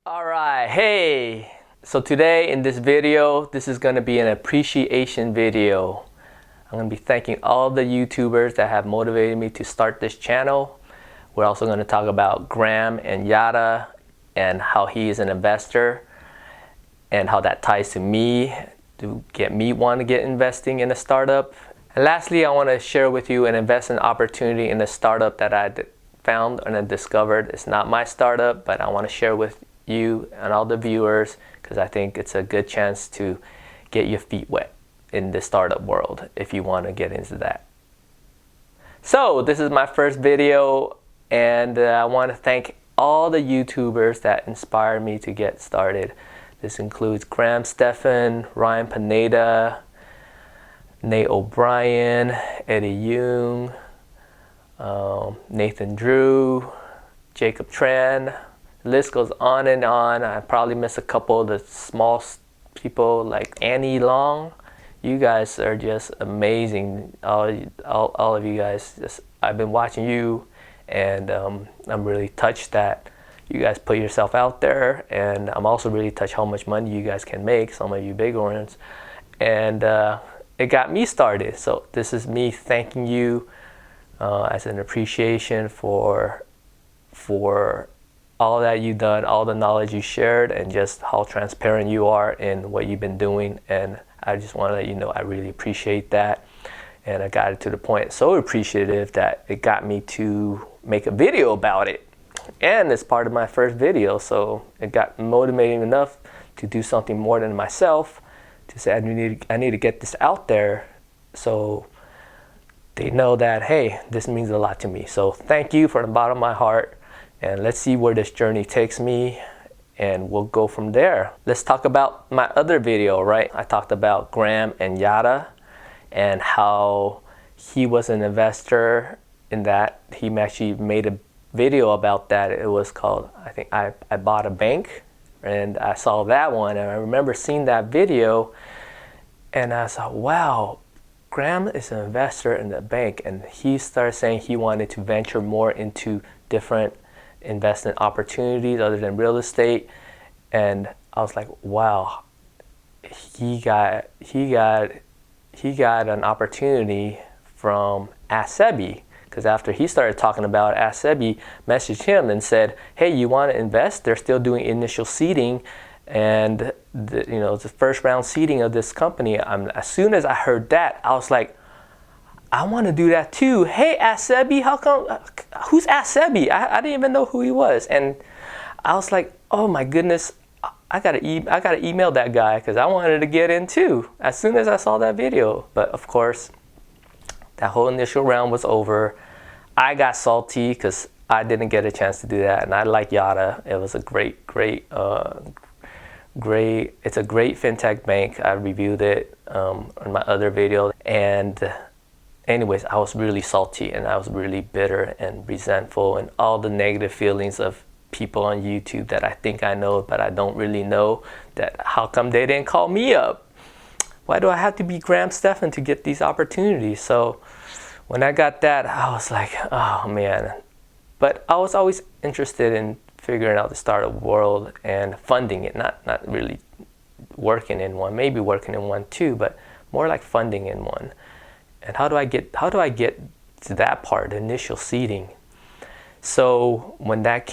Alright, hey! So today in this video, this is going to be an appreciation video. I'm going to be thanking all the YouTubers that have motivated me to start this channel. We're also going to talk about Graham and Yada and how he is an investor and how that ties to me to get me want to get investing in a startup. And lastly, I want to share with you an investment opportunity in a startup that I found and I discovered. It's not my startup, but I want to share with you and all the viewers because I think it's a good chance to get your feet wet in the startup world if you want to get into that. So this is my first video, and I want to thank all the YouTubers that inspired me to get started. This includes Graham Stephan, Ryan Pineda, Nate O'Brien, Eddie Young, Nathan Drew, Jacob Tran. The list goes on and on. I probably missed a couple of the small people like Annie Long. You guys are just amazing. All of you guys. I've been watching you, and I'm really touched that you guys put yourself out there. And I'm also really touched how much money you guys can make. Some of you big ones, and it got me started. So this is me thanking you as an appreciation for all that you've done, all the knowledge you shared, and just how transparent you are in what you've been doing. And I just want to let you know I really appreciate that. And I got it to the point so appreciative that it got me to make a video about it. And it's part of my first video, so it got motivating enough to do something more than myself, to say I need to get this out there so they know that, hey, this means a lot to me. So thank you from the bottom of my heart. And let's see where this journey takes me, and we'll go from there. Let's talk about my other video, right? I talked about Graham and Yada and how he was an investor in that. He actually made a video about that. It was called, I think, I Bought a Bank, and I saw that one, and I remember seeing that video, and I thought, wow, Graham is an investor in the bank, and he started saying he wanted to venture more into different investment opportunities other than real estate. And I was like, wow, he got an opportunity from Asebi, because after he started talking about it, Asebi messaged him and said, hey, you want to invest? They're still doing initial seeding, and the first round seeding of this company. As soon as I heard that, I was like, I want to do that too. Hey, Asebi, how come? Who's Asebi? I didn't even know who he was, and I was like, oh my goodness, I gotta email that guy because I wanted to get in too as soon as I saw that video. But of course, that whole initial round was over. I got salty because I didn't get a chance to do that, and I like Yada. It was a great. It's a great fintech bank. I reviewed it on my other video, and anyways, I was really salty, and I was really bitter and resentful, and all the negative feelings of people on YouTube that I think I know, but I don't really know, that how come they didn't call me up? Why do I have to be Graham Stephan to get these opportunities? So when I got that, I was like, oh man. But I was always interested in figuring out the startup world and funding it, not really working in one, maybe working in one too, but more like funding in one. And how do I get to that part, the initial seeding? So when that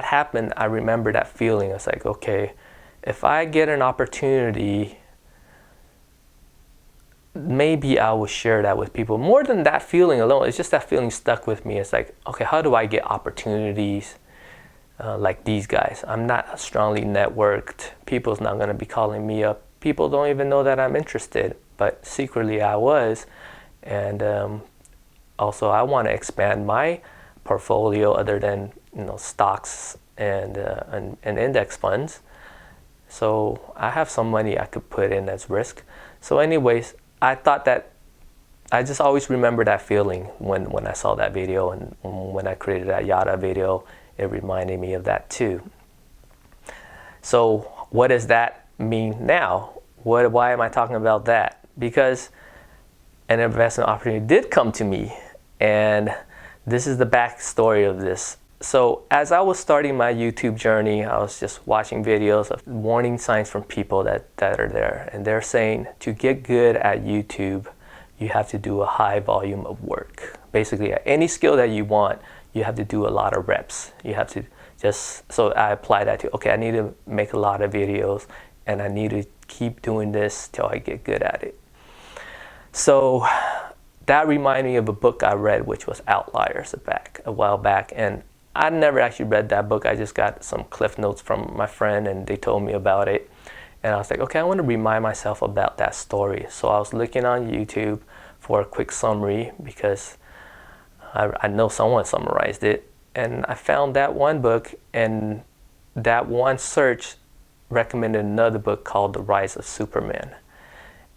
happened, I remember that feeling. I was like, okay, if I get an opportunity, maybe I will share that with people. More than that feeling alone, it's just that feeling stuck with me. It's like, okay, how do I get opportunities like these guys? I'm not strongly networked. People's not going to be calling me up. People don't even know that I'm interested, but secretly I was. And also I want to expand my portfolio other than stocks and index funds. So I have some money I could put in as risk. So anyways, I thought that I just always remember that feeling when I saw that video, and when I created that Yada video, it reminded me of that too. So what does that mean now? Why am I talking about that? Because an investment opportunity did come to me, and this is the backstory of this. So as I was starting my YouTube journey, I was just watching videos of warning signs from people that are there. And they're saying to get good at YouTube, you have to do a high volume of work. Basically, any skill that you want, you have to do a lot of reps. You have to so I apply that to, okay, I need to make a lot of videos and I need to keep doing this till I get good at it. So that reminded me of a book I read, which was Outliers a while back. And I never actually read that book. I just got some cliff notes from my friend and they told me about it. And I was like, okay, I want to remind myself about that story. So I was looking on YouTube for a quick summary because I know someone summarized it. And I found that one book, and that one search recommended another book called The Rise of Superman.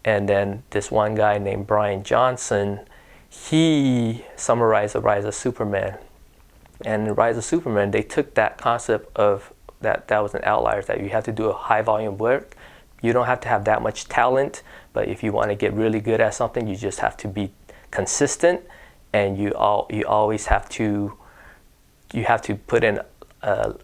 And then this one guy named Brian Johnson, he summarized The Rise of Superman. And The Rise of Superman, they took that concept of that was an outlier, that you have to do a high volume work. You don't have to have that much talent, but if you want to get really good at something, you just have to be consistent, and you always have to put in a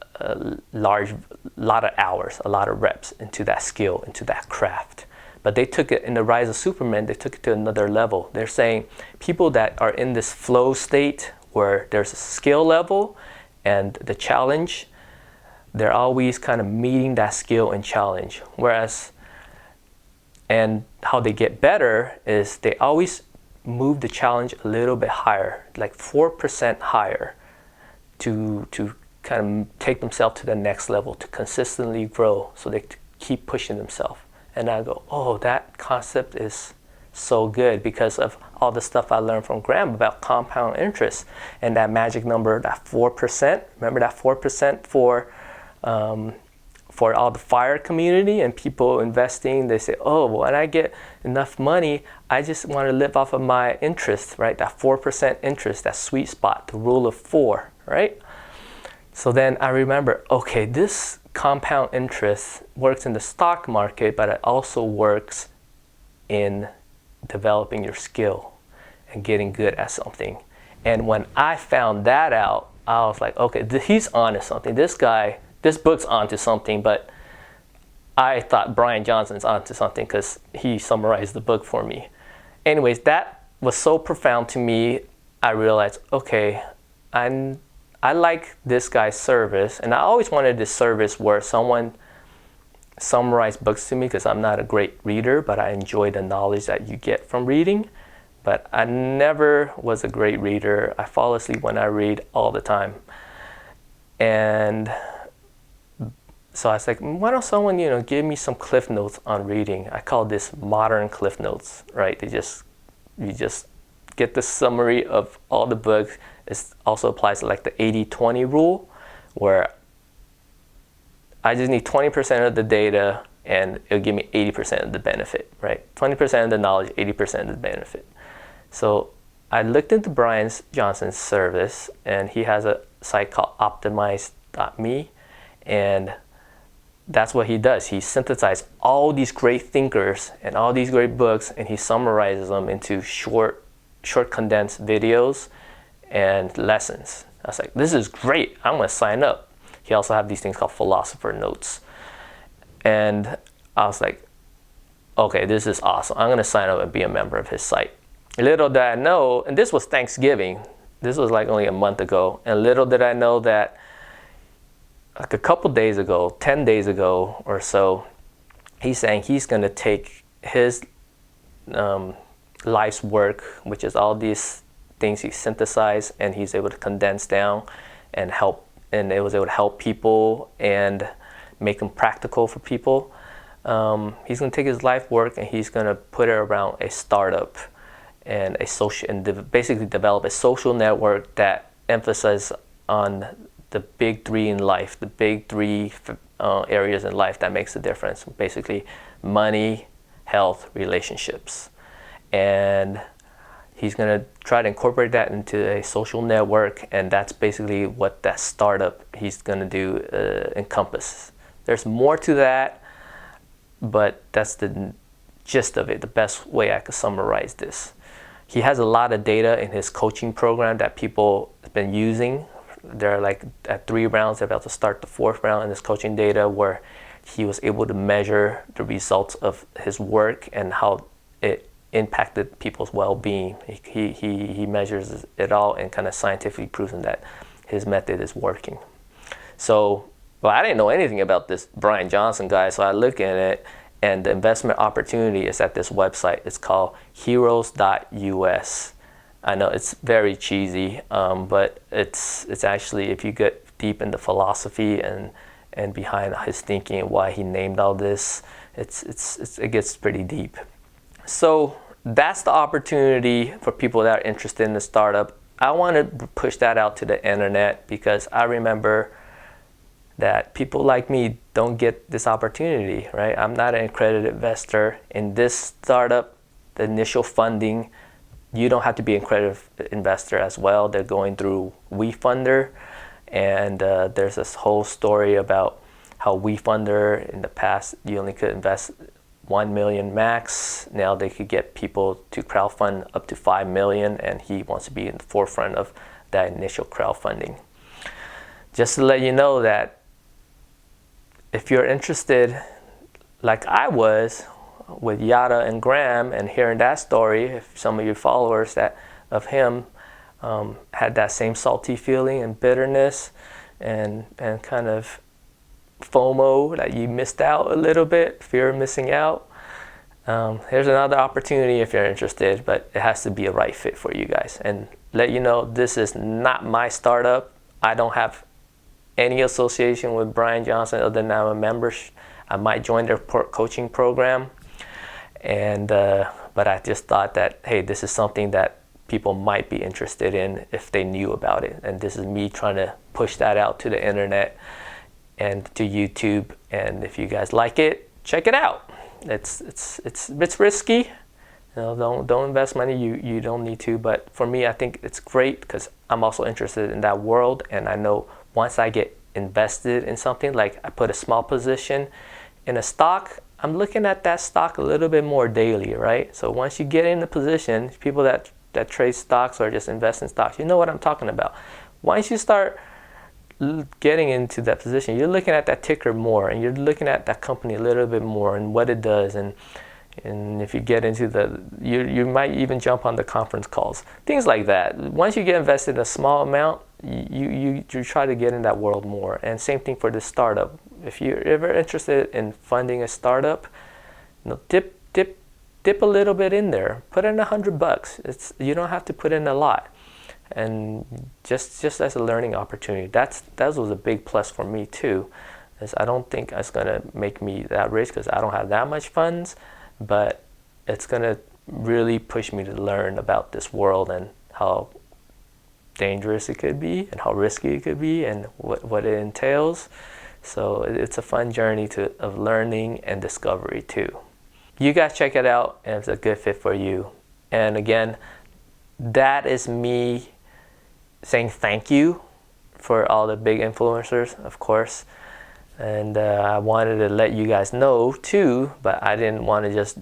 lot of hours, a lot of reps into that skill, into that craft. But they took it in The Rise of Superman, they took it to another level. They're saying people that are in this flow state where there's a skill level and the challenge, they're always kind of meeting that skill and challenge. And how they get better is they always move the challenge a little bit higher, like 4% higher, to kind of take themselves to the next level, to consistently grow, so they keep pushing themselves. And I go, oh, that concept is so good because of all the stuff I learned from Graham about compound interest and that magic number, that 4%. Remember that 4% for all the FIRE community and people investing? They say, oh, well, when I get enough money, I just want to live off of my interest, right? That 4% interest, that sweet spot, the rule of 4, right? So then I remember, okay, this compound interest works in the stock market, but it also works in developing your skill and getting good at something. And when I found that out, I was like, okay, he's onto something. This book's onto something, but I thought Brian Johnson's onto something because he summarized the book for me. Anyways, that was so profound to me. I realized, okay, I like this guy's service, and I always wanted this service where someone summarized books to me because I'm not a great reader, but I enjoy the knowledge that you get from reading. But I never was a great reader. I fall asleep when I read all the time. And so I was like, why don't someone, give me some cliff notes on reading? I call this modern cliff notes, right? You just get the summary of all the books. It also applies to like the 80-20 rule, where I just need 20% of the data and it'll give me 80% of the benefit, right? 20% of the knowledge, 80% of the benefit. So I looked into Brian Johnson's service, and he has a site called optimize.me, and that's what he does. He synthesizes all these great thinkers and all these great books, and he summarizes them into short condensed videos and lessons. I was like, this is great. I'm going to sign up. He also have these things called philosopher notes. And I was like, okay, this is awesome. I'm going to sign up and be a member of his site. Little did I know, and this was Thanksgiving. This was like only a month ago. And little did I know that like a couple days ago, 10 days ago or so, he's saying he's going to take his life's work, which is all these things he synthesized, and he's able to condense down and help, and it was able to help people and make them practical for people. He's going to take his life work and he's going to put it around a startup and basically develop a social network that emphasizes on the big three in life, the big three areas in life that makes a difference. Basically, money, health, relationships. And he's going to try to incorporate that into a social network, and that's basically what that startup he's going to do encompasses. There's more to that, but that's the gist of it, the best way I could summarize this. He has a lot of data in his coaching program that people have been using they're like at 3 rounds, they're about to start the 4th round in this coaching data, where he was able to measure the results of his work and how it impacted people's well-being. He measures it all and kind of scientifically proves that his method is working. So, well, I didn't know anything about this Brian Johnson guy, so I look at it, and the investment opportunity is at this website. It's called heroes.us. I know it's very cheesy, but it's actually, if you get deep into philosophy and behind his thinking and why he named all this, it gets pretty deep. So that's the opportunity for people that are interested in the startup. I want to push that out to the internet because I remember that people like me don't get this opportunity, right? I'm not an accredited investor in this startup. The initial funding, you don't have to be an accredited investor as well. They're going through WeFunder, and there's this whole story about how WeFunder in the past, you only could invest 1 million max. Now they could get people to crowdfund up to 5 million, and he wants to be in the forefront of that initial crowdfunding. Just to let you know that if you're interested, like I was with Yada and Graham, and hearing that story, if some of your followers that of him had that same salty feeling and bitterness and kind of FOMO that you missed out a little bit, fear of missing out, here's another opportunity if you're interested, but it has to be a right fit for you guys. And let you know, this is not my startup. I don't have any association with Brian Johnson other than I'm a member. I might join their coaching program, and but I just thought that, hey, this is something that people might be interested in if they knew about it, and this is me trying to push that out to the internet and to YouTube. And if you guys like it, check it out. It's risky. You know, don't invest money you don't need to. But for me, I think it's great because I'm also interested in that world, and I know once I get invested in something, like I put a small position in a stock, I'm looking at that stock a little bit more daily, right? So once you get in the position, people that trade stocks or just invest in stocks, you know what I'm talking about. Once you start getting into that position, you're looking at that ticker more, and you're looking at that company a little bit more and what it does, and if you get into you might even jump on the conference calls, things like that. Once you get invested in a small amount, you try to get in that world more. And same thing for this startup. If you're ever interested in funding a startup, you know, dip a little bit in there. Put in $100. You don't have to put in a lot. And just as a learning opportunity, that was a big plus for me too. Is I don't think it's gonna make me that rich because I don't have that much funds, but it's gonna really push me to learn about this world and how dangerous it could be and how risky it could be and what it entails. So it's a fun journey of learning and discovery too. You guys check it out, and it's a good fit for you. And again, that is me saying thank you for all the big influencers, of course. And I wanted to let you guys know too, but I didn't want to just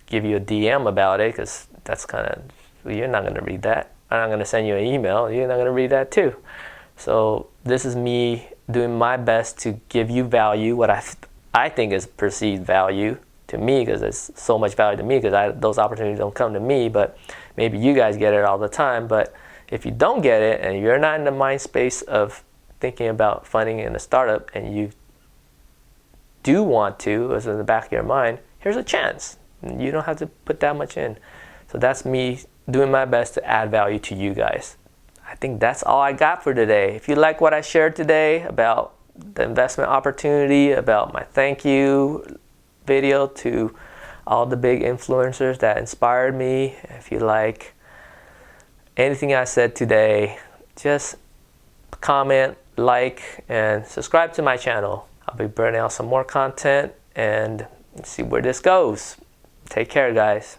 give you a DM about it because that's kind of, you're not going to read that. I'm not going to send you an email. You're not going to read that too. So this is me doing my best to give you value, what I think is perceived value to me, because it's so much value to me because those opportunities don't come to me, but maybe you guys get it all the time. But if you don't get it and you're not in the mind space of thinking about funding in a startup and you do want to, as in the back of your mind, here's a chance. You don't have to put that much in. So that's me doing my best to add value to you guys. I think that's all I got for today. If you like what I shared today about the investment opportunity, about my thank you video to all the big influencers that inspired me, if you like anything I said today, just comment, like, and subscribe to my channel. I'll be bringing out some more content and see where this goes. Take care, guys.